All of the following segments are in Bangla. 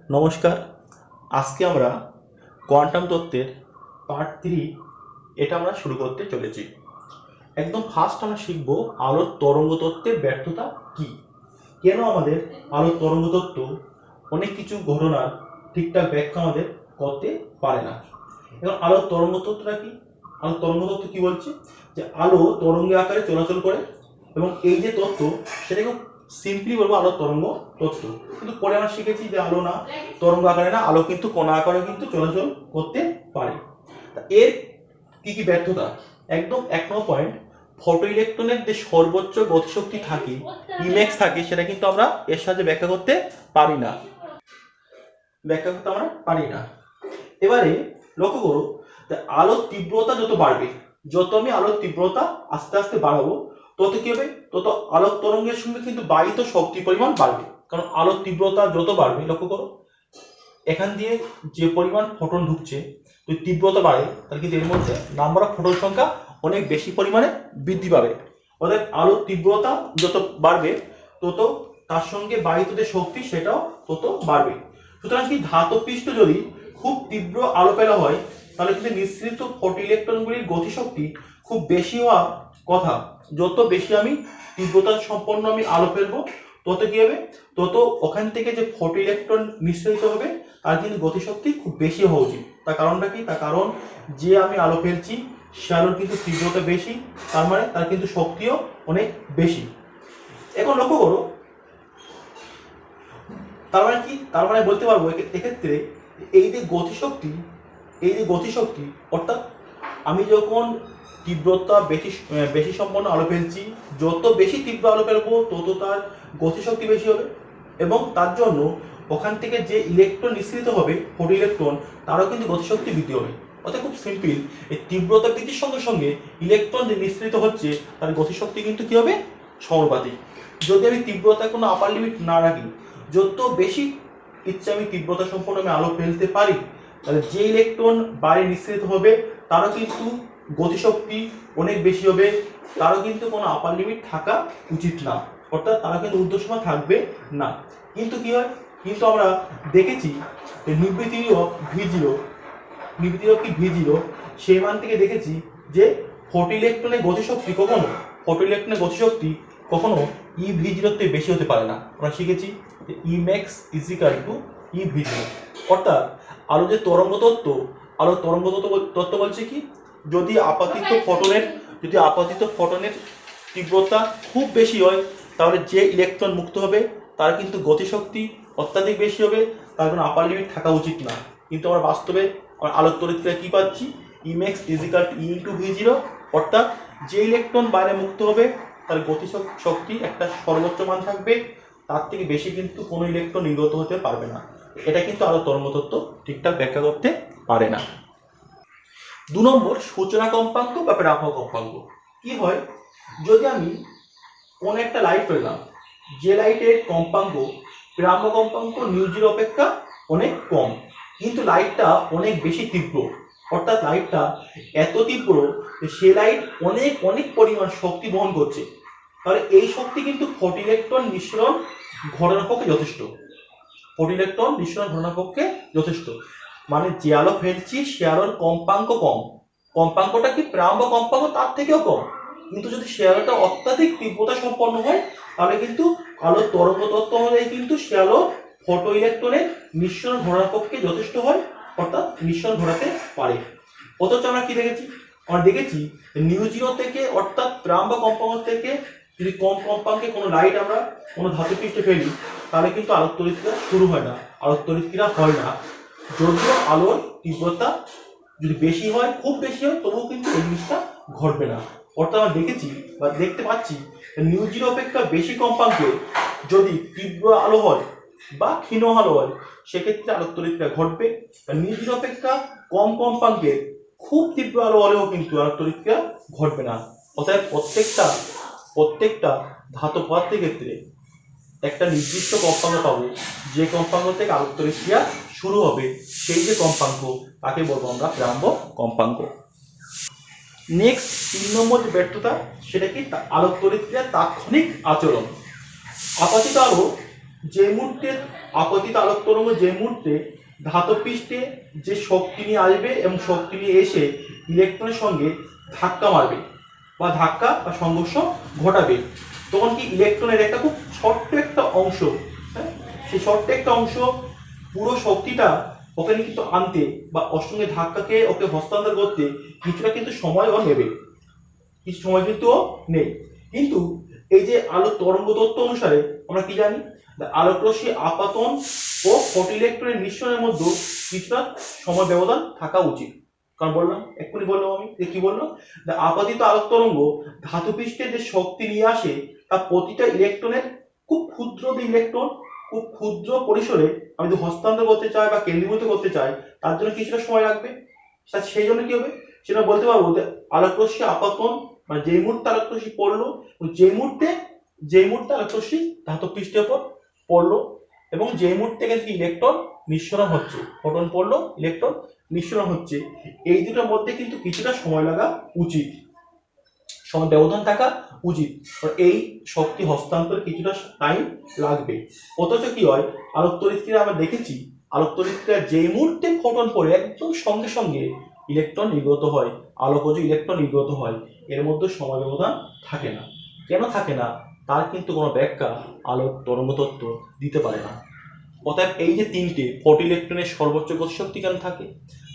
নমস্কার। আজকে আমরা কোয়ান্টাম তত্ত্বের পার্ট 3 এটা আমরা শুরু করতে চলেছি। একদম ফার্স্ট আমরা শিখব আলোর তরঙ্গ তত্ত্বের ব্যর্থতা কি, কেন আমাদের আলোর তরঙ্গ তত্ত্ব অনেক কিছু ঘটনার ঠিকঠাক ব্যাখ্যা আমাদের করতে পারে না। এবং আলোর তরঙ্গ তত্ত্বটা কি, আলোর তরঙ্গ তত্ত্ব কি বলছে যে আলো তরঙ্গের আকারে চলাচল করে, এবং এই যে তত্ত্ব সেটা খুব সিম্পলি বলবো আলোর তরঙ্গ তত্ত্ব। কিন্তু পরে আমরা শিখেছি যে আলো না তরঙ্গ আকারে না, আলো কিন্তু কণা আকারে কিন্তু চলাচল করতে পারে। এর কি কি ব্যর্থতা, একদম 1 নম্বর পয়েন্ট, ফটো ইলেকট্রনের যে সর্বোচ্চ গতিশক্তি থাকে ইমেক্স থাকে, সেটা কিন্তু আমরা এর সাহায্যে ব্যাখ্যা করতে পারি না। এবারে লক্ষ্য করো, আলোর তীব্রতা যত বাড়বে, যত আমি আলোর তীব্রতা আস্তে আস্তে বাড়াবো, তত কি হবে, তত আলোক তরঙ্গের সঙ্গে কিন্তু বাহিত শক্তি পরিমাণ বাড়বে। কারণ আলোর তীব্রতা যত বাড়বে, লক্ষ্য করো এখান দিয়ে যে পরিমাণ ফোটন ঢুকছে, যদি তীব্রতা বাড়ে তাহলে কিন্তু এর মধ্যে নাম্বার অফ ফোটন সংখ্যা অনেক বেশি পরিমাণে বৃদ্ধি পাবে। অর্থাৎ আলোর তীব্রতা যত বাড়বে তত তার সঙ্গে বাহিত যে শক্তি সেটাও তত বাড়বে। সুতরাং কি ধাতব পৃষ্ঠ যদি খুব তীব্র আলো ফেলা হয়, তাহলে কিন্তু নিঃসৃত ফটো ইলেকট্রনগুলির গতিশক্তি খুব বেশি হওয়ার কথা। যত বেশি আমি তীব্রতা সম্পন্ন আমি আলো ফেলবো, তত কি হবে, তত ওখান থেকে যে ফটো ইলেকট্রন নিঃসৃত হবে তার কিন্তু গতিশক্তি খুব বেশি হওয়া উচিত। তার কারণটা কি, তার কারণ যে আমি আলো ফেলছি সে আলোর কিন্তু তীব্রতা বেশি, তার মানে তার কিন্তু শক্তিও অনেক বেশি। এখন লক্ষ্য করো, তার মানে কি, তার মানে বলতে পারবো এক্ষেত্রে এই যে গতিশক্তি অর্থাৎ আমি যখন তীব্রতা বেশি সম্পন্ন আলো ফেলছি, যত বেশি তীব্র আলো ফেলবো তত তার গতিশক্তি বেশি হবে, এবং তার জন্য ওখান থেকে যে ইলেকট্রন নিঃসৃত হবে ফটো ইলেকট্রন, তারও কিন্তু গতিশক্তি বৃদ্ধি হবে। অর্থাৎ খুব সিম্পল, এই তীব্রতা বৃদ্ধির সঙ্গে সঙ্গে ইলেকট্রন যে নিঃসৃত হচ্ছে তার গতিশক্তি কিন্তু কি হবে, সমানুপাতিক। যদি আমি তীব্রতা কোনো আপার লিমিট না রাখি, যত বেশি ইচ্ছে আমি তীব্রতা সম্পন্ন আমি আলো ফেলতে পারি, তাহলে যে ইলেকট্রন বাইরে নিঃসৃত হবে তারও কিন্তু গতিশক্তি অনেক বেশি হবে, তারও কিন্তু কোনো আপার লিমিট থাকা উচিত না, অর্থাৎ তারা কিন্তু ঊর্ধ্বসীমা থাকবে না। কিন্তু কি হয়, কিন্তু আমরা দেখেছি যে নিবৃত্তি কি V0 সেই মান থেকে দেখেছি যে ফটো ইলেকট্রনের গতিশক্তি কখনো EV0 থেকে বেশি হতে পারে না। আমরা শিখেছি যে Emax = EV0। অর্থাৎ আলোর তরঙ্গ তত্ত্ব বলছে কি, যদি আপাতিত ফটনের তীব্রতা খুব বেশি হয়, তাহলে যে ইলেকট্রন মুক্ত হবে তার কিন্তু গতিশক্তি অত্যাধিক বেশি হবে, তার কোনো আপার লিমিট থাকা উচিত না। কিন্তু আমরা বাস্তবে আলোর তড়িৎক্রিয়া কি পাচ্ছি, Emax = E×V0। অর্থাৎ যে ইলেকট্রন বাইরে মুক্ত হবে তার গতিশক্তি একটা সর্বোচ্চ মান থাকবে, তার থেকে বেশি কিন্তু কোনো ইলেকট্রন নির্গত হতে পারবে না। এটা কিন্তু আলোর তরঙ্গ তত্ত্ব ঠিকঠাক ব্যাখ্যা করতে পারে না। 2 নম্বর, সূচনা কম্পাঙ্ক বা প্রারম্ভ কম্পাঙ্ক। কি হয়, যদি আমি কোন একটা লাইট পেলাম, যে লাইটের কম্পাঙ্ক প্রারম্ভ কম্পাঙ্ক μ0 অপেক্ষা অনেক কম, কিন্তু লাইটটা অনেক বেশি তীব্র, অর্থাৎ লাইটটা এত তীব্র যে সে লাইট অনেক অনেক পরিমাণ শক্তি বহন করছে, তাহলে এই শক্তি কিন্তু ফটো ইলেকট্রন নিঃসরণ ঘটানোর পক্ষে যথেষ্ট। মানে যে আলো ফেলছি সে আলোর কম্পাঙ্ক কম, কম্পাঙ্কটা কি প্রারম্ভ কম্পাঙ্ক তার থেকেও কম, কিন্তু যদি সে আলোটা অত্যাধিক তীব্রতা সম্পন্ন হয় তাহলে কিন্তু আলোর তরঙ্গ তত্ত্ব অনুযায়ী কিন্তু সে আলো ফটো ইলেকট্রনের নিঃসরণ ঘটানোর পক্ষে যথেষ্ট হয়, অর্থাৎ নিঃসরণ ঘটাতে পারে। অথচ আমরা কি দেখেছি, μ0 থেকে অর্থাৎ প্রারম্ভ কম্পাঙ্ক থেকে যদি কম কম্পাঙ্কে কোনো লাইট আমরা কোনো ধাতু পৃষ্ঠে ফেলি, তাহলে কিন্তু আলোক তড়িৎক্রিয়া শুরু হয় না, যদিও আলোর তীব্রতা যদি বেশি হয়, খুব বেশি হয়, তবুও কিন্তু এই জিনিসটা ঘটবে না। অর্থাৎ আমরা দেখেছি বা দেখতে পাচ্ছি μ0 অপেক্ষা বেশি কম্পাঙ্কে যদি তীব্র আলো হয় বা ক্ষীণ আলো হয়, সেক্ষেত্রে আলোক তড়িৎক্রিয়া ঘটবে। μ0 অপেক্ষা কম কম্পাঙ্কে খুব তীব্র আলো হলেও কিন্তু আলোক তড়িৎক্রিয়া ঘটবে না। অর্থাৎ প্রত্যেকটা ধাতব পদার্থের ক্ষেত্রে একটা নির্দিষ্ট কম্পাঙ্ক পাবো, যে কম্পাঙ্ক থেকে আলোক তড়িৎক্রিয়া শুরু হবে, সেই যে কম্পাঙ্ক তাকে বলবো আমরা প্রারম্ভ কম্পাঙ্ক। নেক্সট 3 নম্বর যে ব্যর্থতা, সেটা কি, আলোক তড়িৎক্রিয়ার তাৎক্ষণিক আচরণ। আপাতিত আলো যে মুহূর্তে আপতিত আলোক তরঙ্গ যে মুহূর্তে ধাতব পৃষ্ঠে যে শক্তি নিয়ে আসবে এবং শক্তি নিয়ে এসে ইলেকট্রনের সঙ্গে ধাক্কা মারবে বা ধাক্কা বা সংঘর্ষ ঘটাবে, তখন কি ইলেকট্রনের একটা খুব ছোট্ট একটা অংশ, হ্যাঁ, সেই ছোট্ট একটা অংশ পুরো শক্তিটা ওখানে কিন্তু আনতে বা ওর সঙ্গে ধাক্কাকে ওকে হস্তান্তর করতে কিছুটা কিন্তু সময়ও নেবে, কিছু সময় কিন্তু নেই। কিন্তু এই যে আলোক তরঙ্গ তত্ত্ব অনুসারে আমরা কি জানি, আলোক রশ্মি আপাতন ও ফটো ইলেকট্রনের মিশ্রণের মধ্যে কিছুটা সময় ব্যবধান থাকা উচিত। কারণ বললাম, এক্ষুনি বললাম আমি যে কি বললাম, আপাতিত আলোক তরঙ্গ ধাতু পৃষ্ঠে যে শক্তি নিয়ে আসে তা প্রতিটা ইলেকট্রনের খুব ক্ষুদ্র যে ইলেকট্রন খুব ক্ষুদ্র পরিসরে আমি যদি হস্তান্তর করতে চাই বা কেন্দ্রীভূত করতে চাই, তার জন্য কিছুটা সময় লাগবে। সেই জন্য কি হবে সেটা বলতে পারবো যে আলোক রশ্মি আপাতন মানে যে মুহূর্তে আলোক রশ্মি পড়লো, যে মুহূর্তে আলোক রশ্মি ধাতব পৃষ্ঠের উপর পড়লো এবং যে মুহূর্তে এখানে ইলেকট্রন নিঃসরণ হচ্ছে, ফোটন পড়লো, ইলেকট্রন নিঃসরণ হচ্ছে, এই দুটোর মধ্যে কিন্তু কিছুটা সময় লাগা উচিত, সময় ব্যবধান থাকা উচিত। এই শক্তি হস্তান্তরে কিছুটা টাইম লাগবে। অথচ কি হয়, আলোক তড়িৎক্রিয়া আমরা দেখেছি, আলোক তড়িৎক্রিয়া যে মুহূর্তে ফোটন পড়ে একদম সঙ্গে সঙ্গে ইলেকট্রন নির্গত হয়, আলোকজ ইলেকট্রন নির্গত হয়, এর মধ্যে সময় ব্যবধান থাকে না। কেন থাকে না তার কিন্তু কোনো ব্যাখ্যা আলোক তরঙ্গ তত্ত্ব দিতে পারে না। অতএব এই যে তিনটে ফটো ইলেকট্রনের সর্বোচ্চ গতিশক্তি কেন থাকে,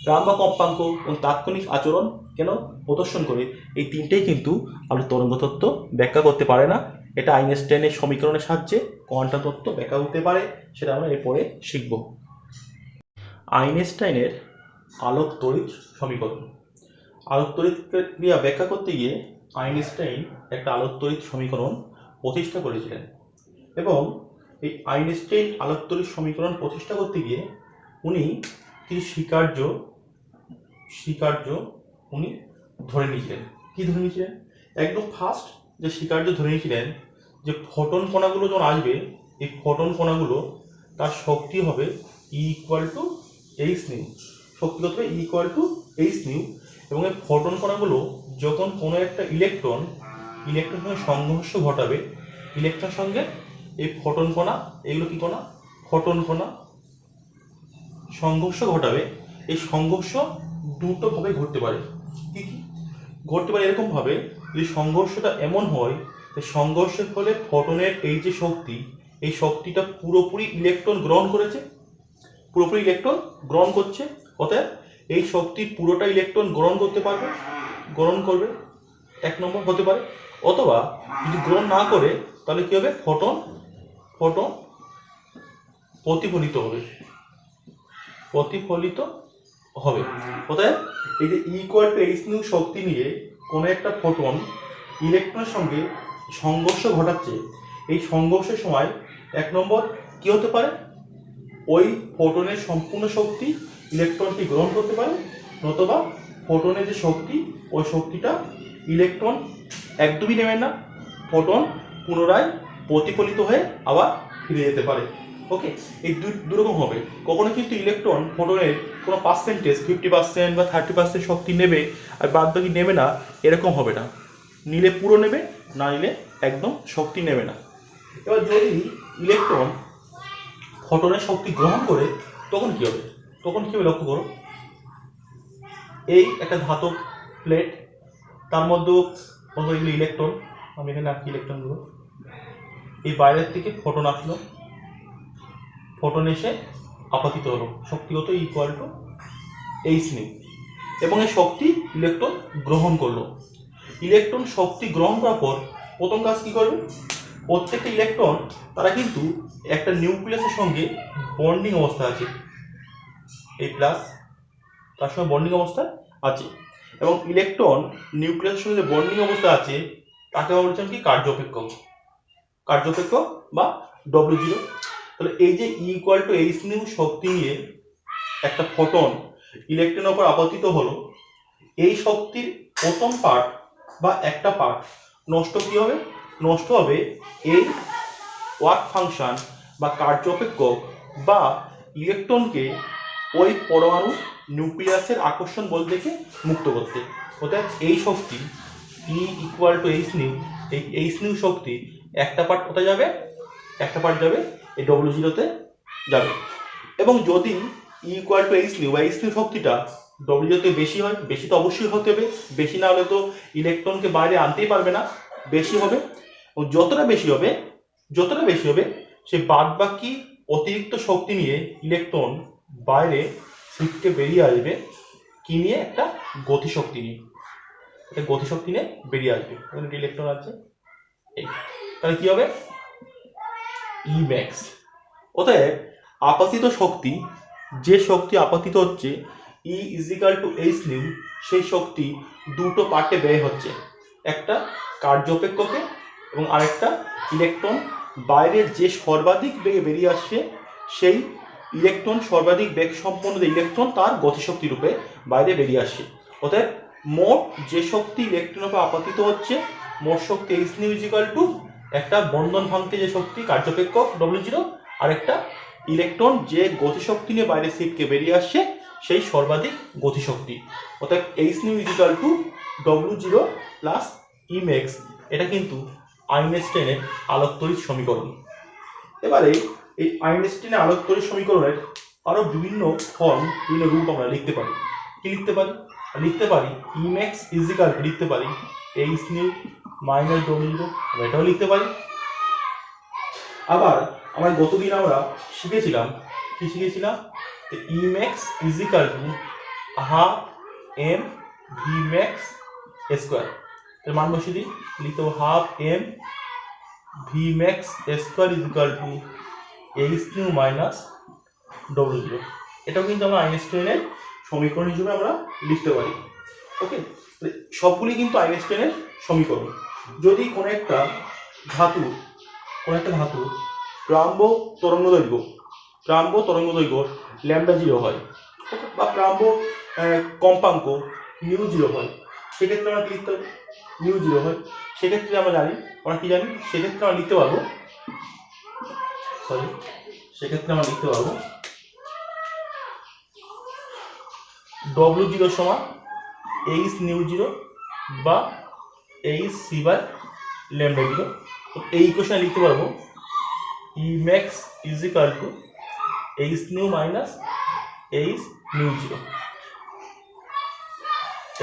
প্রাণ বা কম্পাঙ্ক এবং তাৎক্ষণিক আচরণ কেন প্রদর্শন করে, এই তিনটেই কিন্তু আলোক তরঙ্গ তত্ত্ব ব্যাখ্যা করতে পারে না। এটা আইনস্টাইনের সমীকরণের সাহায্যে কোয়ান্টাম তত্ত্ব ব্যাখ্যা করতে পারে, সেটা আমরা এরপরে শিখব। আইনস্টাইনের আলোক তড়িৎ সমীকরণ। আলোক তড়িৎ ক্রিয়া ব্যাখ্যা করতে গিয়ে আইনস্টাইন একটা আলোক তড়িৎ সমীকরণ প্রতিষ্ঠা করেছিলেন এবং এই আইনস্টাইন আলোক তড়িৎ সমীকরণ প্রতিষ্ঠা করতে গিয়ে উনি কিছু স্বীকার্য উনি ধরে নিয়েছিলেন। কি ধরে নিয়েছিলেন? একদম ফার্স্ট যে স্বীকার্য ধরে নিয়েছিলেন যে ফোটন কণাগুলো যখন আসবে, এই ফোটন কণাগুলো তার শক্তি হবে E equal to H nu, শক্তিগত হবে E equal to H nu, এবং এই ফোটন কণাগুলো যখন কোনো একটা ইলেকট্রনের সঙ্গে সংঘর্ষ ঘটাবে, ইলেকট্রনের সঙ্গে এই ফোটন কণা, এগুলো কি কণা? ফোটন কণা সংঘর্ষ ঘটাবে। এই সংঘর্ষ দুটো ভাবে ঘটতে পারে। কি কি ঘটতে পারে? এরকম ভাবে যদি সংঘর্ষটা এমন হয় যে সংঘর্ষের ফলে ফোটনের এই যে শক্তি, এই শক্তিটা পুরোপুরি ইলেকট্রন গ্রহণ করেছে, পুরোপুরি ইলেকট্রন গ্রহণ করছে, অতএব এই শক্তির পুরোটা ইলেকট্রন গ্রহণ করবে, এক নম্বর হতে পারে। অথবা যদি গ্রহণ না করে তাহলে কি হবে, ফোটন প্রতিফলিত হবে। অতএব এই যে E equal to H nu শক্তি নিয়ে কোনো একটা ফোটন ইলেকট্রনের সঙ্গে সংঘর্ষ ঘটাচ্ছে, এই সংঘর্ষের সময় এক নম্বর কি হতে পারে, ওই ফোটনের সম্পূর্ণ শক্তি ইলেকট্রনটি গ্রহণ করতে পারে, নতুবা ফোটনের যে শক্তি, ওই শক্তিটা ইলেকট্রন একদমই নেবে না, ফোটন পুনরায় প্রতিফলিত হয়ে আবার ফিরে যেতে পারে। ওকে, এই দুরকম হবে। কখনো কিন্তু ইলেকট্রন ফোটনের কোনো পার্সেন্টেজ 50% বা 30% শক্তি নেবে আর বাদ বাকি নেবে না, এরকম হবে না। নিলে পুরো নেবে, না নিলে একদম শক্তি নেবে না। এবার যদি ইলেকট্রন ফোটনের শক্তি গ্রহণ করে তখন কি হবে? লক্ষ্য করো, এই একটা ধাতব প্লেট, তার মধ্যে ইলেকট্রন, আমি এখানে আঁকি ইলেকট্রনগুলো, এই বাইরের থেকে ফোটন আসলো, ফোটন এসে আপাতিত হলো, শক্তিগত ইকুয়াল টু এইচ নিউ, এবং এই শক্তি ইলেকট্রন গ্রহণ করলো। ইলেকট্রন শক্তি গ্রহণ করার পর প্রথম কাজ কি করবে, প্রত্যেকটা ইলেকট্রন তারা কিন্তু একটা নিউক্লিয়াসের সঙ্গে বন্ডিং অবস্থা আছে, এই প্লাস তার সঙ্গে বন্ডিং অবস্থা আছে, এবং ইলেকট্রন নিউক্লিয়াসের সঙ্গে বন্ডিং অবস্থা আছে তাকে বলছেন কি, কার্যপেক্ষক বা W0। তাহলে এই যে E equal to H nu শক্তি নিয়ে একটা ফোটন ইলেকট্রনের উপর আপতিত হলো, এই শক্তির প্রথম পার্ট বা একটা পার্ট নষ্ট হবে এই ওয়ার্ক ফাংশন বা কার্যপেক্ষক বা ইলেকট্রনকে ওই পরমাণু নিউক্লিয়াসের আকর্ষণ বল থেকে মুক্ত করতে। অর্থাৎ এই শক্তি E equal to H new, এই এইচ নিউ শক্তি একটা পার্ট কোথায় যাবে, একটা পার্ট যাবে এই W0-তে যাবে। এবং যদি E equal to H new বা এইচ নিউ শক্তিটা ডব্লিউ তে বেশি হয়, বেশি তো অবশ্যই হতে হবে, বেশি না হলে তো ইলেকট্রনকে বাইরে আনতেই পারবে না, বেশি হবে। এবং যতটা বেশি হবে সে বাদ বাকি অতিরিক্ত শক্তি নিয়ে ইলেকট্রন বাইরে ছিটকে বেরিয়ে আসবে, কি নিয়ে? একটা গতিশক্তি নিয়ে। এটা গতিশক্তি নিয়ে বেরিয়ে আসবে। এখানে ইলেকট্রন আছে, এই তাহলে কি হবে? ই ম্যাক্স। অতএব আপাতিত শক্তি, যে শক্তি আপাতিত হচ্ছে ই ইজিক্যাল টু এইচ নিউ, সেই শক্তি দুটো পার্টে ব্যয় হচ্ছে, একটা কার্যপেক্ষকে এবং আরেকটা ইলেকট্রন বাইরের যে সর্বাধিক বেগে বেরিয়ে আসছে সেই ইলেকট্রন, সর্বাধিক বেগ সম্পন্ন যে ইলেকট্রন তার গতিশক্তি রূপে বাইরে বেরিয়ে আসছে। অতএব মোট যে শক্তি ইলেকট্রনের উপর আপাতিত হচ্ছে, মোট শক্তি এইচ নিউ ইজিক্যাল টু একটা বন্ধন ভাঙতে যে শক্তি কার্যপেক্ষক W0, আর একটা ইলেকট্রন যে গতিশক্তি নিয়ে বাইরে ছিটকে বেরিয়ে আসছে সেই সর্বাধিক গতিশক্তি। অর্থাৎ H nu equal to W0 plus E max. এটা কিন্তু আইনস্টাইনের আলোকতড়িৎ সমীকরণ। এবারে এই আইনস্টাইনের আলোকতড়িৎ সমীকরণের আরো বিভিন্ন ফর্ম, বিভিন্ন রূপ আমরা লিখতে পারি। কি লিখতে পারি? লিখতে পারি ই ম্যাক্স ইজিক্যাল টু, লিখতে পারি এইচ নিউ মাইনাস W0, এটাও লিখতে পারি। আবার আমার গতদিন আমরা শিখেছিলাম, কি শিখেছিলাম? E max equal to half M V max square. এর মান বসিয়ে দিই, লিখতে হবে half M V max square equal to H nu minus W0। এটাও কিন্তু আমরা আইনস্টাইনের সমীকরণ হিসেবে আমরা লিখতে পারি। ওকে, সবগুলি কিন্তু আইনস্টাইনের সমীকরণ। যদি কোনো একটা ধাতু প্রাম্ব তরঙ্গ দৈর্ঘ্য λ0 হয়, বা প্রাম্ব কম্পাঙ্ক μ0 হয়, সেক্ষেত্রে আমরা কি লিখতে হবে? μ0 হয়, সেক্ষেত্রে আমরা জানি, সেক্ষেত্রে আমরা লিখতে পারবো W0 সমান এইচ নিউ 0 বা এইচ সি বাই λ0। এই ইকুয়েশন লিখতে পারবো E max equal to H nu minus H nu 0।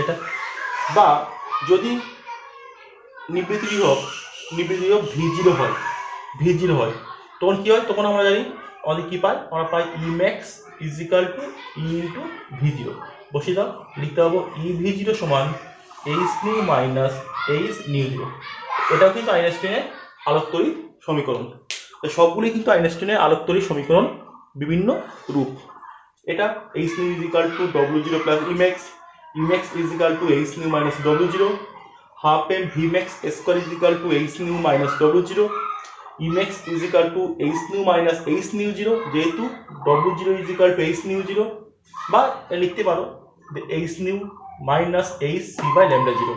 এটা, বা যদি নিবৃত্তি বিভব V0 হয়, তখন কি হয়? তখন আমরা জানি আমাদের কি পাই? আমরা পাই ই ম্যাক্স ইজিক্যাল টু ই ইন্টু V0। বসিয়ে দাও, লিখতে পাবো ই V0 সমান H nu minus H nu 0। এটাও কিন্তু আইনস্টাইনের আলোকতড়িৎ সমীকরণ। সবগুলি কিন্তু আইনস্টাইনের আলোকতড়িৎ সমীকরণ, বিভিন্ন রূপ। এটা H nu equal to W0 plus E max equal to H nu minus W0, half M V max square equal to H nu minus W0, E max equal to H nu minus H nu 0, যেহেতু W0 is equal to H nu 0, বা লিখতে পারো H nu minus H C by λ0,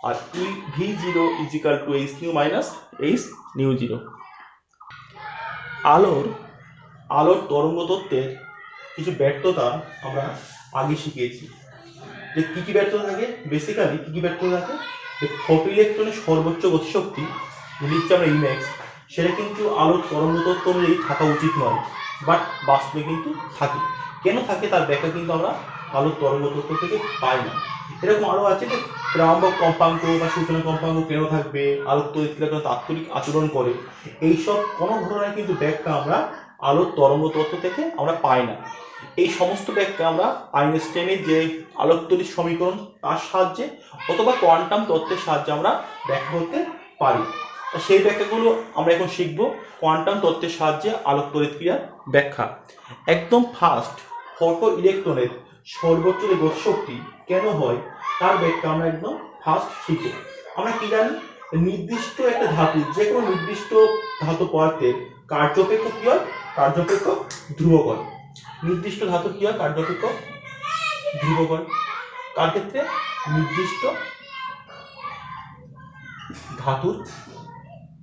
আর E V0 equal to H nu minus H nu 0। আলোর তরঙ্গ তত্ত্বের কিছু ব্যর্থতা আমরা আগে শিখিয়েছি। যে কি কি ব্যর্থতা থাকে? বেসিক্যালি কি কি ব্যর্থতা থাকে? যে ফটো ইলেকট্রনের সর্বোচ্চ গতিশক্তি লিখছি আমরা ই ম্যাক্স, সেটা কিন্তু আলোর তরঙ্গ তত্ত্ব অনুযায়ী থাকা উচিত নয়, বাট বাস্তবে কিন্তু থাকে। কেন থাকে তার ব্যাখ্যা কিন্তু আমরা আলোর তরঙ্গ তত্ত্ব থেকে পাই না। এরকম আরো আছে যে প্রারম্ভক কম্পাঙ্ক বা সূচনা কম্পাঙ্ক কেন থাকবে, আলোর তড়িৎক্রিয়া কেন তাৎক্ষণিক আচরণ করে, এইসব কোনো ঘটনায় কিন্তু ব্যাখ্যা আমরা আলোর তরঙ্গ তত্ত্ব থেকে আমরা পাই না। এই সমস্ত ব্যাখ্যা আমরা আইনস্টাইনের যে আলোকতড়িৎ সমীকরণ তার সাহায্যে অথবা কোয়ান্টাম তত্ত্বের সাহায্যে আমরা ব্যাখ্যা করতে পারি। সেই ব্যাখ্যাগুলো আমরা এখন শিখব। কোয়ান্টাম তত্ত্বের সাহায্যে আলোকতড়িৎ ক্রিয়ার ব্যাখ্যা। একদম ফার্স্ট, ফটো ইলেকট্রনের সর্বোচ্চ যে গতিশক্তি কেন হয় তার ব্যাখ্যা আমরা একদম ফার্স্ট শিখব। আমরা কি জানি? নির্দিষ্ট একটা ধাতু, যে কোনো নির্দিষ্ট ধাতু পদার্থের কার্যপেক্ষক কি হয়? কার্যপেক্ষক ধ্রুবক হয়। নির্দিষ্ট ধাতু কি হয়? কার্যপেক্ষক ধ্রুবক হয়। কার ক্ষেত্রে? নির্দিষ্ট ধাতুর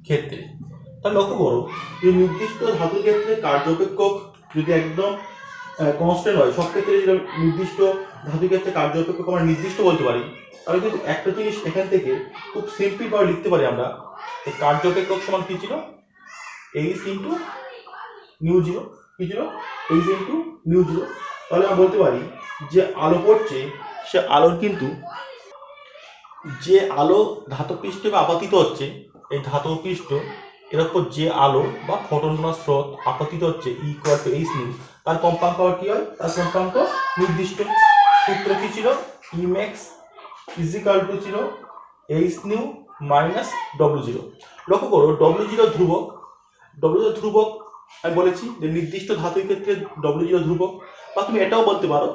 ক্ষেত্রে। তাহলে লক্ষ্য করো, যে নির্দিষ্ট ধাতুর ক্ষেত্রে কার্যপেক্ষক যদি একদম কনস্ট্যান্ট হয়, সব ক্ষেত্রে যদি নির্দিষ্ট ধাতুর ক্ষেত্রে কার্যপেক্ষক আমরা নির্দিষ্ট বলতে পারি, তাহলে কিন্তু একটা জিনিস এখান থেকে খুব সিম্পল ভাবে লিখতে পারি আমরা, কার্যপেক্ষক সমান কি ছিল? এইচ ইন্টু নিউ জিরো, কি zero, H into nu zero. তাহলে আমরা বলতে পারি যে আলো পড়ছে সে আলোর কিন্তু যে আলো ধাতব পৃষ্ঠে বা আপতিত হচ্ছে, এই ধাতব পৃষ্ঠ এর উপর যে আলো বা ফোটন বা স্রোত আপতিত হচ্ছে ইকুয়াল টু এইচ নিউ, তার কম্পাঙ্ক আবার কি হয়, তার কম্পাঙ্ক নির্দিষ্ট। সূত্র কি ছিল, ই ম্যাক্স ইজিক্যাল টু ছিল H nu minus W zero. লক্ষ্য করো ডব্লিউ জিরো ধ্রুবক, ডব্লিউ জিরো ধ্রুবক আমি বলেছি যে নির্দিষ্ট ধাতুর ক্ষেত্রে ডব্লিউ জিরো ধ্রুবক, বা তুমি এটাও বলতে পারো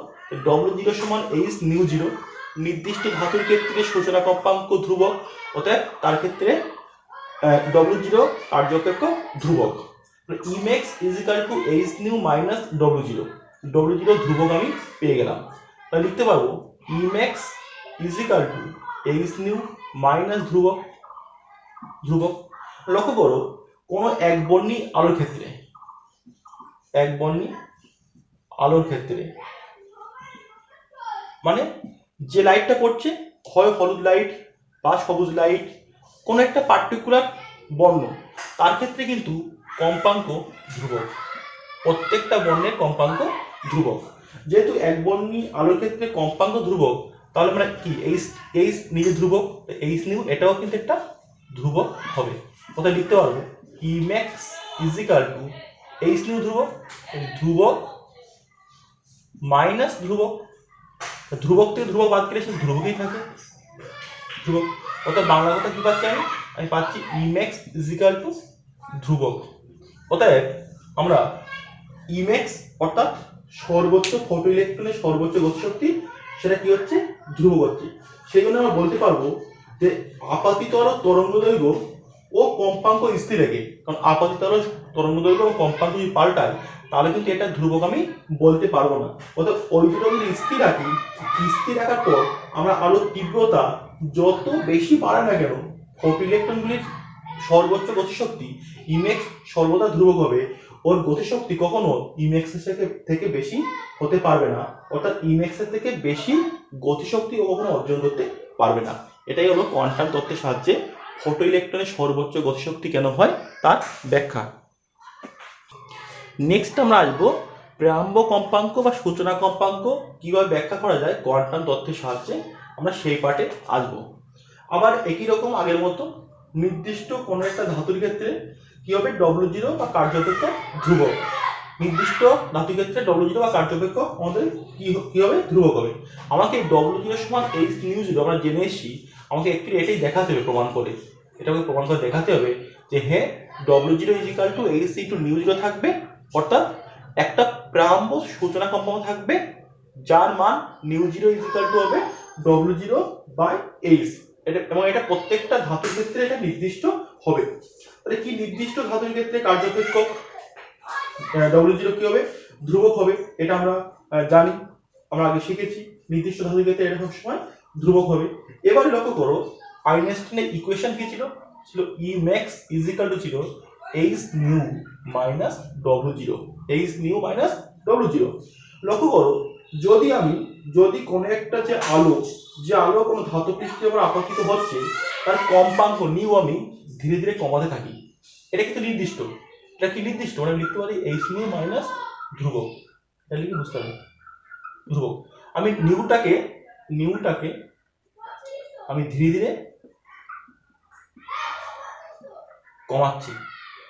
ডব্লিউ জিরো সমান এইচ নিউ জিরো, নির্দিষ্ট ধাতুর ক্ষেত্রে সূচনা কম্পাঙ্ক ধ্রুবক, অতএব তার ক্ষেত্রে ডব্লিউ জিরো কার্যক্ষেত্র ধ্রুবক। E max equal to H nu minus W zero, W zero ধ্রুবক আমি পেয়ে গেলাম। তাহলে লিখতে পারবো E max equal to H nu minus ধ্রুবক। ধ্রুবক লক্ষ্য করো কোনো একবর্ণী আলোর ক্ষেত্রে, একবর্ণী আলোর ক্ষেত্রে মানে যে লাইটটা পড়ছে হয় হলুদ লাইট বা সবুজ লাইট, কোনো একটা পার্টিকুলার বর্ণ, তার ক্ষেত্রে কিন্তু কম্পাঙ্ক ধ্রুবক, প্রত্যেকটা বর্ণের কম্পাঙ্ক ধ্রুবক। যেহেতু একবর্ণী আলোর ক্ষেত্রে কম্পাঙ্ক ধ্রুবক, তাহলে মানে কি এইচ, এইচ নিজে ধ্রুবক, এইচ নিউ এটাও কিন্তু একটা ধ্রুবক হবে। কোথায় লিখতে পারবো E max equal to H nu ধ্রুবক, ধ্রুবক মাইনাস ধ্রুবক, ধ্রুবক থেকে ধ্রুবক বাদ গেলে সে ধ্রুবকই থাকে, ধ্রুবক। অর্থাৎ বাংলা কথা কি পাচ্ছি আমি পাচ্ছি ই ম্যাক্স ইজিক্যাল টু ধ্রুবক। অতএব আমরা ই ম্যাক্স অর্থাৎ সর্বোচ্চ ফটো ইলেকট্রনের সর্বোচ্চ গতিশক্তি, সেটা কি হচ্ছে, ধ্রুবক হচ্ছে। সেই জন্য আমরা বলতে পারবো যে আপাতিত আলো তরঙ্গ দৈর্ঘ্য ও কম্পাঙ্ক স্থির রেখে, কারণ আপাতিত আলো তরঙ্গ দৈর্ঘ্য ও কম্পাঙ্ক যদি পাল্টায় তাহলে কিন্তু এটা ধ্রুবক আমি বলতে পারবো না। অর্থাৎ ওই দুটো যদি স্থির রাখি, স্থির রাখার পর আমরা আলোর তীব্রতা যত বেশি বাড়ে না কেন, ফটো ইলেকট্রনগুলির সর্বোচ্চ গতিশক্তি ইমেক্স সর্বদা ধ্রুবক হবে। ওর গতিশক্তি কখনো ইমেক্সের থেকে বেশি হতে পারবে না, অর্থাৎ ইমেক্সের থেকে বেশি গতিশক্তি ও কখনো অর্জন করতে পারবে না। এটাই হলো কোয়ান্টাম তত্ত্বের সাহায্যে ফটো ইলেকট্রনের সর্বোচ্চ গতিশক্তি কেন হয় তার ব্যাখ্যা। নেক্সট আমরা আসবো প্রারম্ভ কম্পাঙ্ক বা সূচনা কম্পাঙ্ক কিভাবে ব্যাখ্যা করা যায় কোয়ান্টাম তত্ত্বের সাহায্যে, আমরা সেই পার্টে আসবো। আবার একই রকম আগের মতো নির্দিষ্ট কোনো একটা ধাতুর ক্ষেত্রে কি হবে, ডব্লিউ জিরো বা কার্যক্ষেত্র ধ্রুবক, নির্দিষ্ট ধাতুর ক্ষেত্রে ডব্লিউ জিরো বা কার্যক্ষেত্র আমাদের কি হবে, ধ্রুবক হবে। আমাকে ডব্লিউ জিরো সমান এইচ নিউ জিরো আমরা জেনে এসেছি, আমাকে একটু এটাই দেখাতে হবে প্রমাণ করে, এটাকে প্রমাণ করে দেখাতে হবে যে হ্যাঁ W zero equal to H into nu zero থাকবে, অর্থাৎ একটা প্রারম্ভ সূচনা কম্পাঙ্ক থাকবে যার মান নিউ জিরো ইজিক্যাল টু হবে ডব্লিউ জিরো বাই এইচ, এটা, এবং এটা প্রত্যেকটা ধাতুর ক্ষেত্রে এটা নির্দিষ্ট হবে। তাহলে কি নির্দিষ্ট ধাতুর ক্ষেত্রে কার্যক্ষেত্র ডব্লিউ জিরো কি হবে, ধ্রুবক হবে, এটা আমরা জানি, আমরা আগে শিখেছি নির্দিষ্ট ধাতুর ক্ষেত্রে এটা সবসময় ধ্রুবক হবে। এবারে লক্ষ্য করো আইনস্টাইনের ইকুয়েশন কি ছিল, ছিল ই ম্যাক্স ইজিক্যাল টু ছিল H nu minus W zero, H nu minus W zero. লক্ষ্য করো যদি কোনো একটা যে আলো কোনো ধাতু পৃষ্ঠে আমার আপতিত হচ্ছে, তার কম্পাঙ্ক নিউ আমি ধীরে ধীরে কমাতে থাকি, এটা কিন্তু নির্দিষ্ট, এটা কি নির্দিষ্ট, আমরা লিখতে পারি এইচ নিউ মাইনাস ধ্রুবক, এটা লিখে বুঝতে হবে ধ্রুবক। আমি নিউটাকে আমি ধীরে ধীরে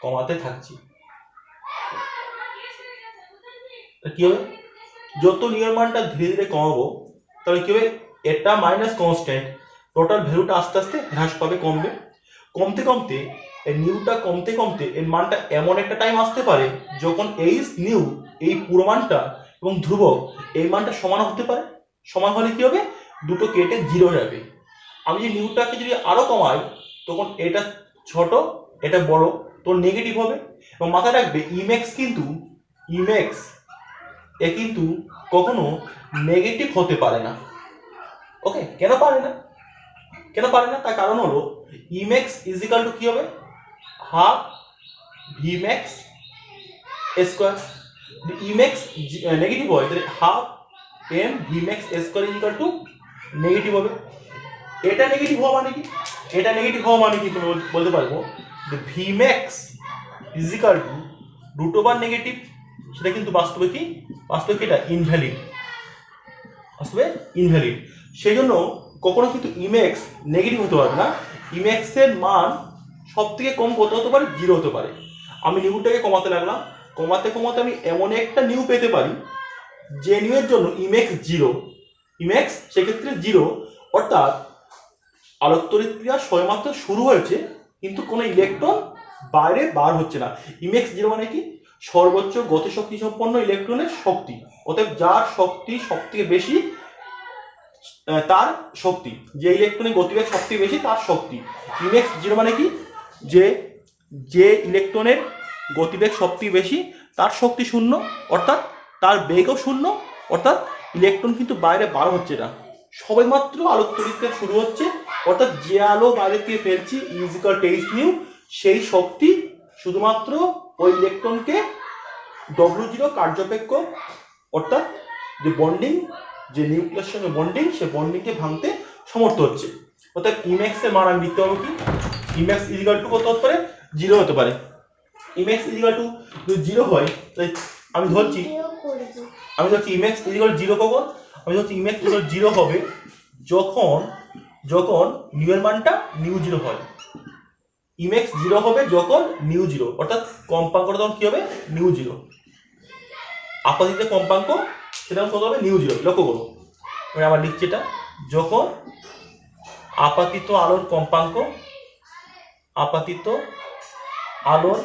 কমাতে থাকছি, কি হবে, যত নিউর মানটা ধীরে ধীরে কমাবো তাহলে কি হবে, এটা মাইনাস কনস্ট্যান্ট, টোটাল ভ্যালুটা আস্তে আস্তে হ্রাস পাবে, কমতে কমতে এই নিউটা কমতে কমতে এর মানটা এমন একটা টাইম আসতে পারে যখন এইচ নিউ এই পুরো মানটা এবং ধ্রুবক এই মানটা সমান হতে পারে। সমান হলে কি হবে, দুটো কেটে জিরো যাবে। আমি যে নিউটাকে যদি আরো কমাই তখন এটা ছোট এটা বড়, তো নেগেটিভ হবে। এবং মাথায় রাখবে ইমেক্স কিন্তু কখনো নেগেটিভ হতে পারে না। ওকে, কেন পারে না তার কারণ হলো ইমেক্স ইজিক্যাল টু কি হবে, half V max square. E max negative হয় তাহলে half M V max square equal to negative হবে। এটা নেগেটিভ হওয়া মানে কি তুমি বলতে পারবো যে V max equal to root over negative, সেটা কিন্তু বাস্তবে কি এটা ইনভ্যালিড, বাস্তবে ইনভ্যালিড। সেই জন্য কখনো কিন্তু ইমেক্স নেগেটিভ হতে পারবে না। ইমেক্সের মান সব থেকে কম কত হতে পারে, 0 হতে পারে। আমি নিউটাকে কমাতে লাগলাম, কমাতে কমাতে আমি এমন একটা নিউ পেতে পারি যে নিউ এর জন্য ইমেক্স 0, ইমেক্স সেক্ষেত্রে 0, অর্থাৎ আলোক তড়িৎ ক্রিয়া সবেমাত্র শুরু হয়েছে কিন্তু কোনো ইলেকট্রন বাইরে বার হচ্ছে না। ইমেক্স 0 মানে কি, সর্বোচ্চ গতিশক্তি সম্পন্ন ইলেকট্রনের শক্তি, অতএব যার শক্তি সব থেকে বেশি, তার শক্তি, যে ইলেকট্রনের গতিবেগ সবথেকে বেশি তার শক্তি। ইমেক্স 0 মানে কি, যে ইলেকট্রনের গতিবেগ সবথেকে বেশি তার শক্তি শূন্য, অর্থাৎ তার বেগও শূন্য, অর্থাৎ ইলেকট্রন কিন্তু বাইরে বার হচ্ছে না, সবেমাত্র আলোক তড়িৎ ক্রিয়া শুরু হচ্ছে, অর্থাৎ যে আলো বাইরে থেকে ফেলছি E=23 নিউ, সেই শক্তি শুধুমাত্র ওই ইলেকট্রনকে W0 কার্যপেক্ষ, অর্থাৎ যে বন্ডিং, যে নিউক্লিয়াসের সঙ্গে বন্ডিং, সে বন্ডিংকে ভাঙতে সমর্থ হচ্ছে। অর্থাৎ ইমেক্স এর মান আমি লিখতে পারবো কি, ইমেক্স ইজিক্যাল টু কত হতে পারে, 0 হতে পারে। ইমেক্স ইজিক্যাল টু যদি 0 হয়, তাই আমি ধরছি ইমেক্স ইজিক্যাল 0 কখন, আমি ধরছি ইমেক্স ইজিক্যাল 0 হবে যখন নিউ এর মানটা নিউ 0 হয়। ইমেক্স 0 হবে যখন নিউ 0, অর্থাৎ কম্পাঙ্কটা তখন কি হবে, নিউ 0। আপাতিত কম্পাঙ্ক সেটা কত হবে, নিউ 0। লক্ষ্য করো, আমি আবার লিখছি এটা, যখন আপাতিত আলোর কম্পাঙ্ক, আপাতিত আলোর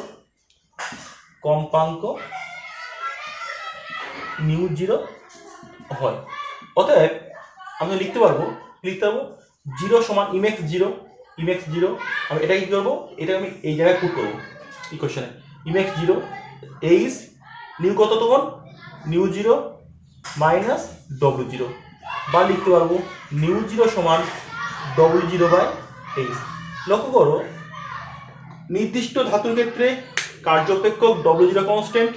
কম্পাঙ্ক নিউ 0 হয়, অতএব আমি লিখতে পারবো 0 সমান ইমেক্স 0, ইমেক্স 0। আমি এটা কি করবো, এটা আমি এই জায়গায় পুট করবো ইকুয়েশনে, ইমেক্স 0 এইচ নিউ কত তখন, নিউ 0 মাইনাস W0, বা লিখতে পারবো নিউ 0 সমান W0/H। লক্ষ্য করো, নির্দিষ্ট ধাতুর ক্ষেত্রে কার্যপেক্ষক W0 কনস্ট্যান্ট,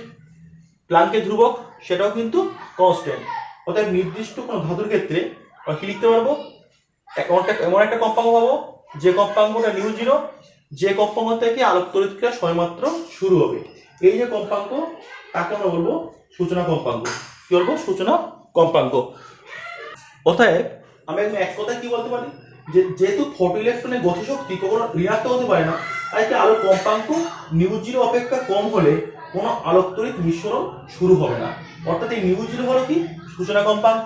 প্ল্যাঙ্কের ধ্রুবক সেটাও কিন্তু কনস্ট্যান্ট, অর্থাৎ নির্দিষ্ট কোনো ধাতুর ক্ষেত্রে কি লিখতে পারবো, এমন একটা কম্পাঙ্ক পাবো যে কম্পাঙ্কটা নিউ 0, যে কম্পাঙ্ক থেকে আলোক তড়িৎ ক্রিয়া সবেমাত্র শুরু হবে। এই যে কম্পাঙ্ক, তাকে আমরা বলবো সূচনা কম্পাঙ্ক। কি বলবো, সূচনা কম্পাঙ্ক। অতএব আমি এক কথায় কি বলতে পারি, যে যেহেতু ফটো ইলেকট্রনের গতিশক্তি কখনো ঋণাত্মক হতে পারে না, তাই কি আলোর কম্পাঙ্ক নিউ 0 অপেক্ষা কম হলে কোনো আলোক তড়িৎ নিঃসরণ শুরু হবে না। অর্থাৎ এই নিউ 0 হলো কি, সূচনা কম্পাঙ্ক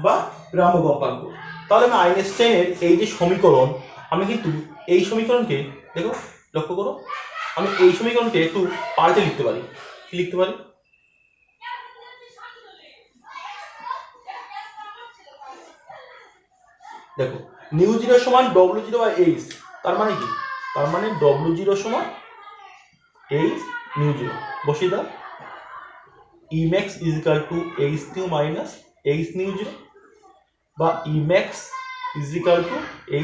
বা রাম্য কম্পাঙ্ক। তাহলে আমি আইনস্টাইনের এই যে সমীকরণ, আমি কিন্তু এই সমীকরণকে দেখো, লক্ষ্য করো, আমি এই সমীকরণকে একটু পাল্টে লিখতে পারি। কি লিখতে পারি, দেখো, নিউ 0 সমান W0/H, তার মানে কি, তার মানে W0 সমান H নিউ 0, বসিয়ে দাও, Emax equal to H nu minus H nu 0, বা Emax equal to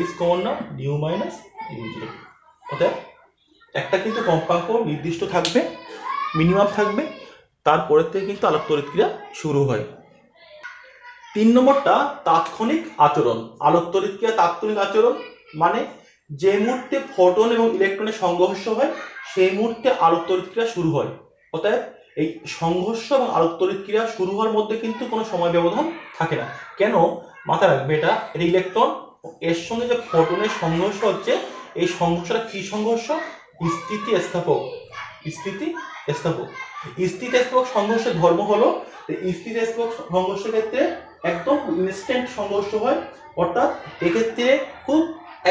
H common নাও নিউ মাইনাস নিউ 0। অতএব একটা কিন্তু কম্পাঙ্ক নির্দিষ্ট থাকবে, মিনিমাম থাকবে, তারপরের থেকে কিন্তু আলোক তড়িৎ ক্রিয়া শুরু হয়। 3 নম্বরটা তাৎক্ষণিক আচরণ। আলোক তড়িৎ ক্রিয়া তাৎক্ষণিক আচরণ মানে যে মুহূর্তে ফোটন এবং ইলেকট্রনের সংঘর্ষ হয় সেই মুহূর্তে আলোক তড়িৎ ক্রিয়া শুরু হয়। অতএব এই সংঘর্ষ এবং আলোক তড়িৎ ক্রিয়া শুরু হওয়ার মধ্যে কিন্তু কোনো সময় ব্যবধান থাকে না। কেন, মাথায় রাখবে, এটা ইলেকট্রন এর সঙ্গে যে ফোটনের সংঘর্ষ হচ্ছে, এই সংঘর্ষটা কি সংঘর্ষ, স্থিতিস্থাপক, স্থিতিস্থাপক। স্থিতিস্থাপক সংঘর্ষের ধর্ম হলো, স্থিতিস্থাপক সংঘর্ষের ক্ষেত্রে একদম ইনস্ট্যান্ট সংঘর্ষ হয়, অর্থাৎ এক্ষেত্রে খুব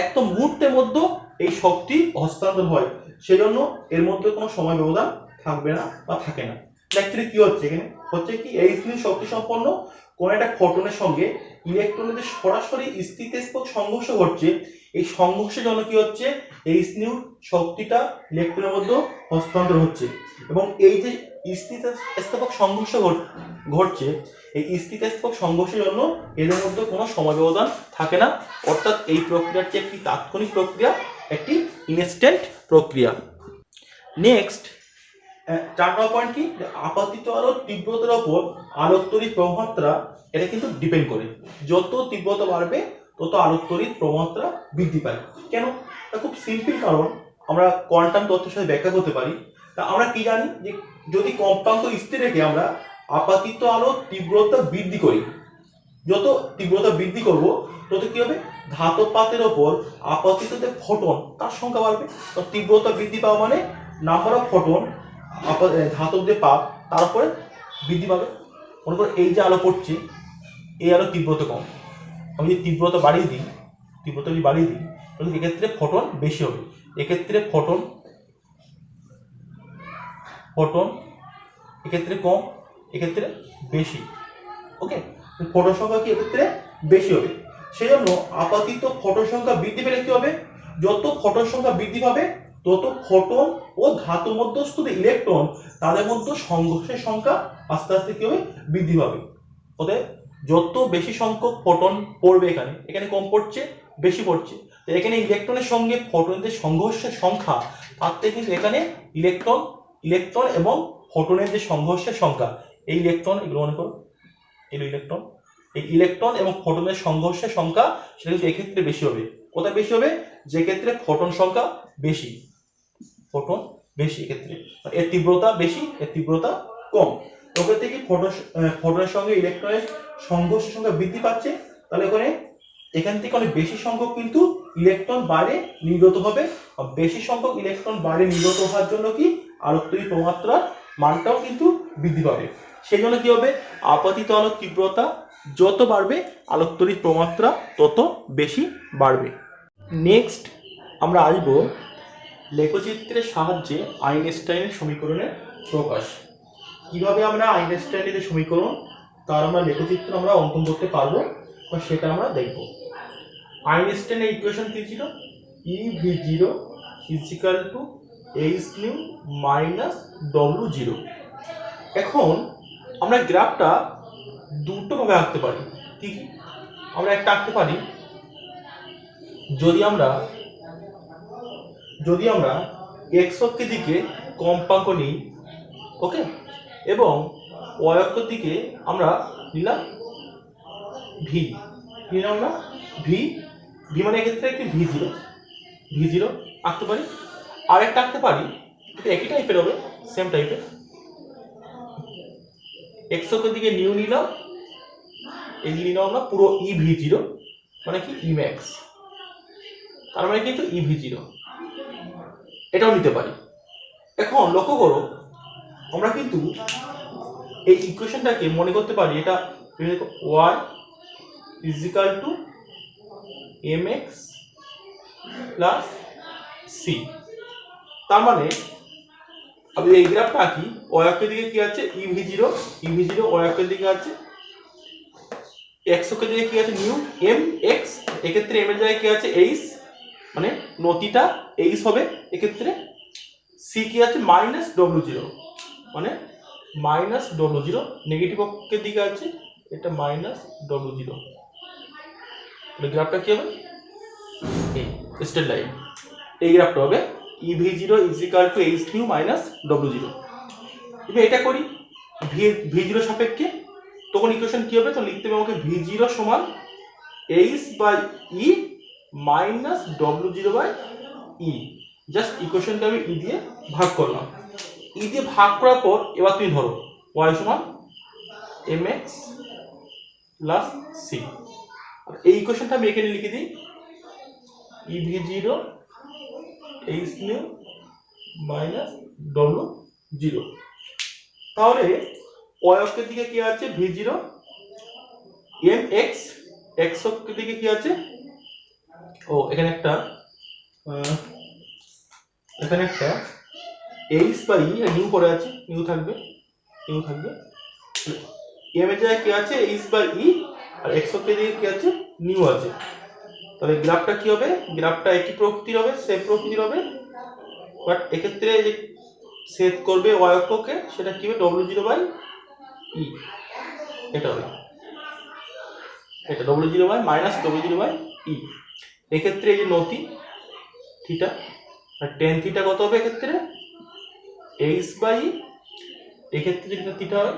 একদম মুহূর্তের মধ্যে এই শক্তি হস্তান্তর হয়, সেজন্য এর মধ্যে কোনো সময় ব্যবধান থাকবে না বা থাকে না। অ্যাকচুয়ালি কি হচ্ছে, এখানে হচ্ছে কি, এই শক্তি সম্পন্ন কোন একটা ফোটনের সঙ্গে ইলেকট্রনের সরাসরি স্থিতিস্থাপক সংঘর্ষ ঘটছে, এই সংঘর্ষের জন্য কি হচ্ছে, এই শক্তিটা ইলেকট্রনের মধ্যে হস্তান্তর হচ্ছে, এবং এই যে স্থিতিস্থাপক সংঘর্ষ ঘটছে, এই স্থিতিস্থাপক সংঘর্ষের জন্য এদের মধ্যে কোনো সময় ব্যবধান থাকে না, অর্থাৎ এই প্রক্রিয়াটি একটি তাৎক্ষণিক প্রক্রিয়া, একটি ইনস্ট্যান্ট প্রক্রিয়া। নেক্সট 4 নম্বর পয়েন্ট কি, আপাতিত আলোর তীব্রতার উপর আলোক তড়িৎ প্রবাহমাত্রা এটা কিন্তু ডিপেন্ড করে। যত তীব্রতা বাড়বে তত আলোক তড়িৎ প্রবাহমাত্রা বৃদ্ধি পায়। কেন, এটা খুব সিম্পল কারণ, আমরা কোয়ান্টাম তত্ত্বের সাথে ব্যাখ্যা করতে পারি। তা আমরা কি জানি যে যদি কম্পাঙ্ক স্থির রেখে আমরা আপাতিত আলোর তীব্রতা বৃদ্ধি করি, যত তীব্রতা বৃদ্ধি করব তত কি হবে, ধাতব পাতের ওপর আপতিত যে ফোটন তার সংখ্যা বাড়বে। তো তীব্রতা বৃদ্ধি পাওয়া মানে নাম্বার অফ ফোটন ধাতব যে পাত তার উপরে বৃদ্ধি পাবে। মনে করো এই যে আলো পড়ছে, এই আলো তীব্রতা কম, আমি যদি তীব্রতা বাড়িয়ে দিই, তীব্রতা যদি বাড়িয়ে দিই তাহলে এক্ষেত্রে ফোটন বেশি হবে, এক্ষেত্রে ফোটন এক্ষেত্রে কম, এক্ষেত্রে বেশি। ওকে, ফোটন সংখ্যা কি এক্ষেত্রে বেশি হবে। সেই জন্য আপাতিত ফোটন সংখ্যা বৃদ্ধি পেলে কি হবে, যত ফোটন সংখ্যা বৃদ্ধি পাবে তত ফোটন ও ধাতু মধ্যস্থ ইলেকট্রন তাদের মধ্যে সংঘর্ষের সংখ্যা আস্তে আস্তে কি হবে, বৃদ্ধি পাবে। অতএব যত বেশি সংখ্যক ফোটন পড়বে, এখানে এখানে কম পড়ছে বেশি পড়ছে, তো এখানে ইলেকট্রনের সঙ্গে ফোটনের সংঘর্ষের সংখ্যা তার থেকে কিন্তু এখানে ইলেকট্রন এবং ফোটনের যে সংঘর্ষের সংখ্যা, এই ইলেকট্রন এগুলো মনে করো এই ইলেকট্রন এবং ফোটনের সংঘর্ষের সংখ্যা সেটা কিন্তু এক্ষেত্রে বেশি হবে। কোথায় বেশি হবে, যে ক্ষেত্রে ফোটন সংখ্যা বেশি, ফোটন বেশি, এক্ষেত্রে এর তীব্রতা বেশি, এর তীব্রতা কম। ওখান থেকে ফোটনের সঙ্গে ইলেকট্রনের সংঘর্ষের সংখ্যা বৃদ্ধি পাচ্ছে, তাহলে এখান থেকে অনেক বেশি সংখ্যক কিন্তু ইলেকট্রন বাইরে নির্গত হবে। বেশি সংখ্যক ইলেকট্রন বাইরে নির্গত হওয়ার জন্য কি আলোকতড়িৎ প্রমাত্রার মানটাও কিন্তু বৃদ্ধি পাবে। সেই জন্য কি হবে, আপতিত আলোর তীব্রতা যত বাড়বে আলোকতড়িৎ প্রমাত্রা তত বেশি বাড়বে। নেক্সট আমরা আসবো লেখচিত্রের সাহায্যে আইনস্টাইনের সমীকরণের প্রকাশ। কিভাবে আমরা আইনস্টাইনের যে সমীকরণ তার আমরা লেখচিত্র আমরা অঙ্কন করতে পারবো সেটা আমরা দেখব। আইনস্টাইনের ইকুয়েশন কি ছিল, EV0 = h nu - W0। এখন আমরা গ্রাফটা দুটো ভাবে আঁকতে পারি। ঠিক, আমরা একটা আঁকতে পারি, যদি আমরা x অক্ষের দিকে কম্পাঙ্ক নিই, ওকে, এবং y অক্ষের দিকে আমরা নিলাম v, নিলাম আমরা v মানে এক্ষেত্রে একটি v0 আঁকতে পারি। আর একটা আঁকতে পারি, একই টাইপের হবে, সেম টাইপের, x অক্ষের দিকে নিউ নিলাম, এই নিলাম আমরা পুরো EV0 মানে কি Emax, তার মানে কিন্তু EV0 এটাও নিতে পারি। এখন লক্ষ্য করো, আমরা কিন্তু এই ইকুয়েশনটাকে মনে করতে পারি, এটা y = mx প্লাস c। তার মানে আমি এই গ্রাফটা আঁকি, y অক্ষের দিকে কি আছে EV0 y অক্ষের দিকে আছে, x অক্ষের দিকে কি আছে নিউ mx, এক্ষেত্রে m এর জায়গায় কি আছে h, মানে নতিটা h হবে, এক্ষেত্রে c কি আছে -w0, মানে -w0, নেগেটিভ অক্ষের দিকে আছে এটা -w0। তাহলে গ্রাফটা কি হবে, এই স্ট্রেট লাইন, এই গ্রাফটা হবে EV0 = h nu - w0। এবার এটা করি v0 সাপেক্ষে, তখন ইকুয়েশন কি হবে, তো লিখতে হবে আমাকে v0 = h/e -w0/e। জাস্ট ইকুয়েশনটা আমি e দিয়ে ভাগ করলাম, e দিয়ে ভাগ করার পর এবার তুমি ধরো y = mx প্লাস c। এই ইকুয়েশনটা আমি এখানে লিখে দিই, EV0 h nu - w0। তাহলে y অক্ষের দিকে কি আছে v0 mx, x অক্ষের দিকে কি আছে, ও এখানে একটা h/e নিউ করে আছে, নিউ থাকবে, m এর জায়গায় কি আছে h/e, আর x অক্ষের দিকে কি আছে নিউ আছে। তাহলে গ্রাফটা কি হবে, গ্রাফটা একই প্রকৃতির হবে, সেম প্রকৃতির হবে, বাট এক্ষেত্রে যে ছেদ করবে y অক্ষকে সেটা কি হবে w0/e, এটা হবে, এটা w0/- w0/e। এক্ষেত্রে এই যে নতি থিটা আর tan থিটা কত হবে, এক্ষেত্রে h/e, এক্ষেত্রে যেটা থিটা হয়,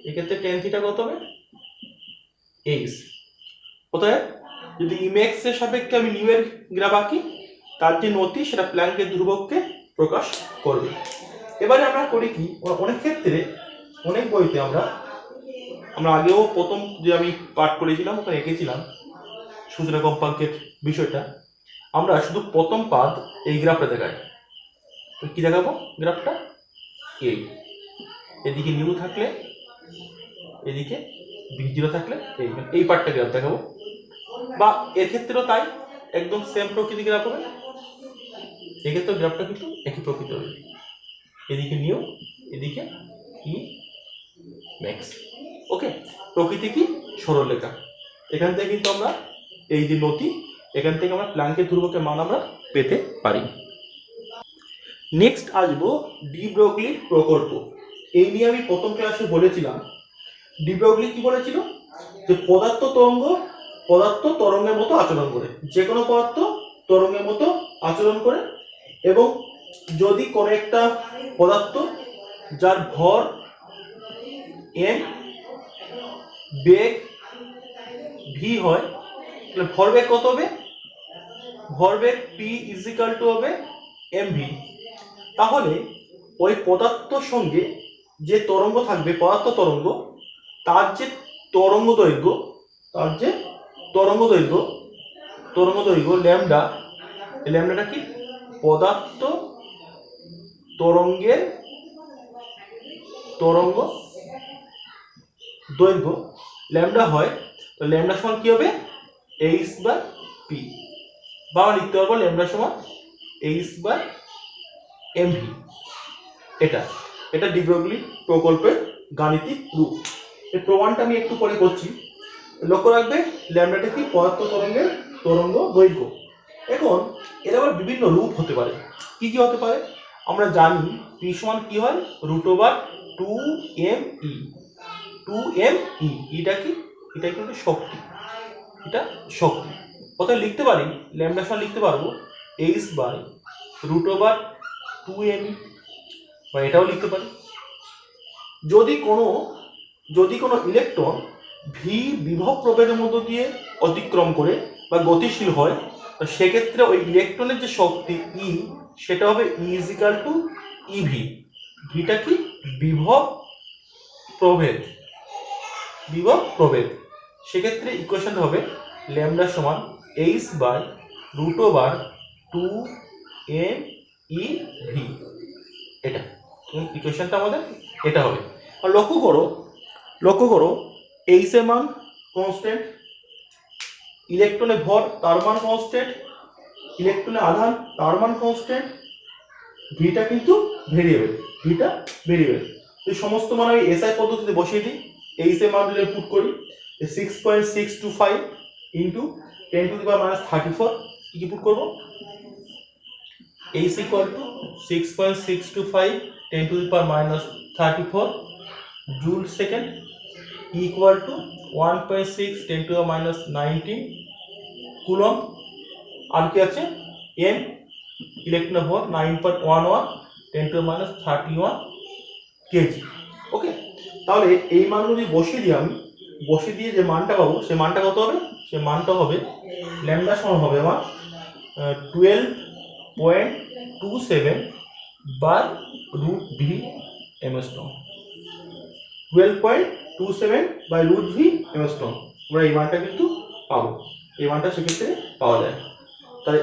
এক্ষেত্রে tan থিটা কত হবে h। অতএব যদি Emax এর সাপেক্ষে আমি নিউ এর গ্রাফ আঁকি, তার যে নতি সেটা প্ল্যাঙ্কের ধ্রুবককে প্রকাশ করবে। এবারে আমরা করি কি, অনেক ক্ষেত্রে অনেক বইতে আমরা আগেও প্রথম যে আমি পাঠ করেছিলাম ওখানে এঁকেছিলাম সূচনা কম্পাঙ্কের বিষয়টা, আমরা শুধু প্রথম পাদ এই গ্রাফটা দেখাই। তো কি দেখাবো গ্রাফটা, এই এদিকে নিউ থাকলে এদিকে V0 থাকলে এই পার্টটা গ্রাফ দেখাবো, বা এর ক্ষেত্রেও তাই একদম সেম প্রকৃতি গ্রাফ হবে। এক্ষেত্রে গ্রাফটা কিন্তু একই প্রকৃতি হবে, এদিকে নিউ এদিকে ই ম্যাক্স। ওকে, প্রকৃতি কি সরলরেখা। এখান থেকে কিন্তু আমরা এই যে নতি, এখান থেকে আমরা প্ল্যাঙ্কের ধ্রুবকের মান আমরা পেতে পারি। নেক্সট আসবো ডি ব্রগলির প্রকল্প। এই নিয়ে আমি প্রথম ক্লাসে বলেছিলাম, ডি ব্রগলি কি বলেছিল, যে পদার্থ তরঙ্গের মতো আচরণ করে, যে কোনো পদার্থ তরঙ্গের মতো আচরণ করে, এবং যদি কোনো একটা পদার্থ যার ভর m বেগ v হয়, তাহলে ভরবেগ কত হবে, ভরবেগ p ইজিক্যাল টু হবে mv। তাহলে ওই পদার্থর সঙ্গে যে তরঙ্গ থাকবে, পদার্থ তরঙ্গ, তার যে তরঙ্গ দৈর্ঘ্য ল্যামডা, ল্যামডাটা কি পদার্থ তরঙ্গের তরঙ্গ দৈর্ঘ্য ল্যামডা হয়, তো ল্যামডা সমান কি হবে h/p, বা আমরা লিখতে পারবো ল্যামডা সমান h/mv। এটা ডি ব্রগলি প্রকল্পের গাণিতিক রূপ। এর প্রমাণটা আমি একটু পরে করছি। লক্ষ্য রাখবে ল্যামডাটা কি পদার্থ তরঙ্গের তরঙ্গ দৈর্ঘ্য। এখন এর আবার বিভিন্ন রূপ হতে পারে। কি কি হতে পারে, আমরা জানি p সমান কি হয় √2me। 2me এটা কি, এটা কিন্তু শক্তি, এটা শক্তি। অতএব লিখতে পারি ল্যামডা সমান লিখতে পারবো h/√2me, বা এটাও লিখতে পারি। যদি কোনো ইলেকট্রন v বিভব প্রভেদের মধ্য দিয়ে অতিক্রম করে বা গতিশীল হয়, তো সেক্ষেত্রে ওই ইলেকট্রনের যে শক্তি E, সেটা হবে E ইজিক্যাল টু EV। ভিটা কি বিভব প্রভেদ। সেক্ষেত্রে ইকুয়েশনটা হবে ল্যামডা সমান h/√2meV। এটা ইকুয়েশনটা আমাদের এটা হবে। আর লক্ষ্য করো এইচ এর মান কনস্ট্যান্ট, ইলেকট্রনের ভর তার মান কনস্ট্যান্ট, ইলেকট্রনের আধান তার মান কনস্ট্যান্ট, ভিটা কিন্তু ভেরিয়েবল। এই সমস্ত মান আমি এসআই পদ্ধতিতে বসিয়ে দিই। এইচ এর মান যদি পুট করি 6.625 ইনটু 10⁻34, কি পুট করব, H equal to 6.625 10⁻34 joule second, equal to 1.6 10⁻19 coulomb. আর কি আছে m, ইলেকট্রনের ভর 9.11 10⁻31 কেজি। ওকে, তাহলে এই মান যদি বসিয়ে দিয়ে যে মানটা পাবো, সে মানটা কত হবে, সে মানটা হবে ল্যামডা সমান হবে আমার 12.27 বাই √v এমস্ট্রং। 12.27 বাই √v এমস্ট্রং আমরা এই মানটা কিন্তু পাবো। এই মানটা সেক্ষেত্রে পাওয়া যায়। তাই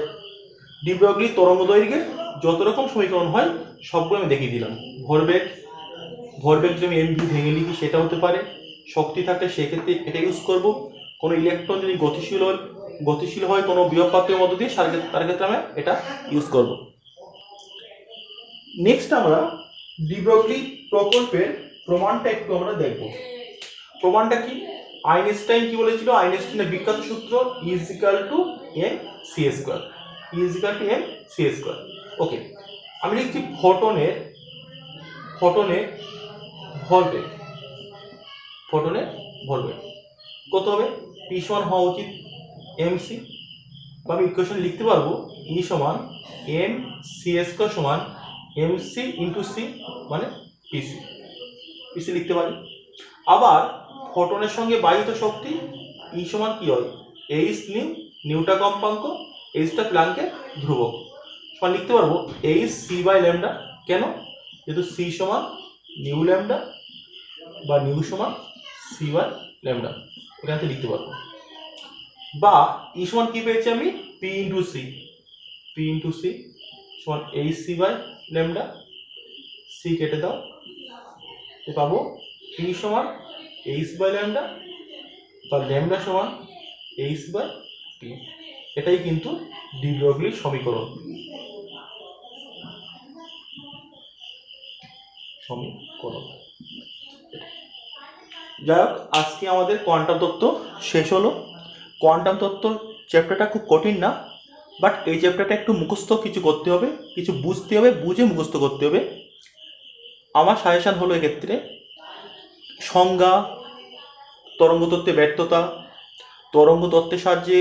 ডি ব্রগলি তরঙ্গ দৈর্ঘ্যের যত রকম সমীকরণ হয় সবগুলো আমি দেখিয়ে দিলাম। ভরবেগ যদি আমি mv ভেঙে লিখি সেটা হতে পারে, শক্তি থাকলে সেক্ষেত্রে এটা ইউজ করব, কোনো ইলেকট্রন যদি গতিশীল হয় কোনো বিভব প্রাপ্তির মধ্য দিয়ে, তার ক্ষেত্রে আমি এটা ইউজ করব। নেক্সট আমরা ডি ব্রগলি প্রকল্পের প্রমাণটা একটু আমরা দেখব। প্রমাণটা কি, আইনস্টাইন কি বলেছিল, আইনস্টাইনের বিখ্যাত সূত্র E ইজিক্যাল টু mc²। ওকে, আমি লিখছি ফোটনের ভরবেগ কত হবে, p সমান হওয়া উচিত mc, বা আমি ইকুয়েশন লিখতে পারবো E সমান mc² সমান mc ইন্টু c মানে pc লিখতে পারি। আবার ফোটনের সঙ্গে বাহিত শক্তি E সমান কি হয় h নিউটা কম্পাঙ্ক, h টা প্ল্যাঙ্কের ধ্রুবক, বা লিখতে পারবো এইচ সি বাই ল্যামডা। কেন? যেহেতু সি সমান নিউ ল্যামডা বা নিউ সমান সি বাই ল্যামডা, এখান থেকে লিখতে পারবো। বা ই সমান কি পেয়েছি আমি? পি ইন্টু সি সমান H C by lambda. C কেটে দাও, পাবো পি সমান এইচ বাই ল্যামডা বা ল্যামডা সমান এইচ বাই পি। এটাই কিন্তু ডি ব্রগলির সমীকরণ। যাই হোক, আজকে আমাদের কোয়ান্টাম তত্ত্ব শেষ হলো। কোয়ান্টাম তত্ত্ব চ্যাপ্টারটা খুব কঠিন না, বাট এই চ্যাপ্টারটা একটু মুখস্থ কিছু করতে হবে, কিছু বুঝতে হবে, বুঝে মুখস্থ করতে হবে। আমার সাজেশন হলো এক্ষেত্রে সংজ্ঞা, তরঙ্গতত্ত্বের ব্যর্থতা, তরঙ্গতত্ত্বের সাহায্যে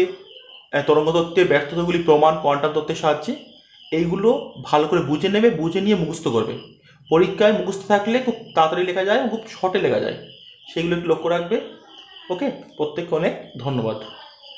তরঙ্গতত্ত্বের ব্যর্থতাগুলি প্রমাণ কোয়ান্টাম তত্ত্বের সাহায্যে, এইগুলো ভালো করে বুঝে নেবে, বুঝে নিয়ে মুখস্থ করবে। পরীক্ষায় মুখস্থ থাকলে খুব তাড়াতাড়ি লেখা যায়, খুব শর্টে লেখা যায়, সেগুলো একটু লক্ষ্য রাখবে। ওকে, প্রত্যেককে অনেক ধন্যবাদ।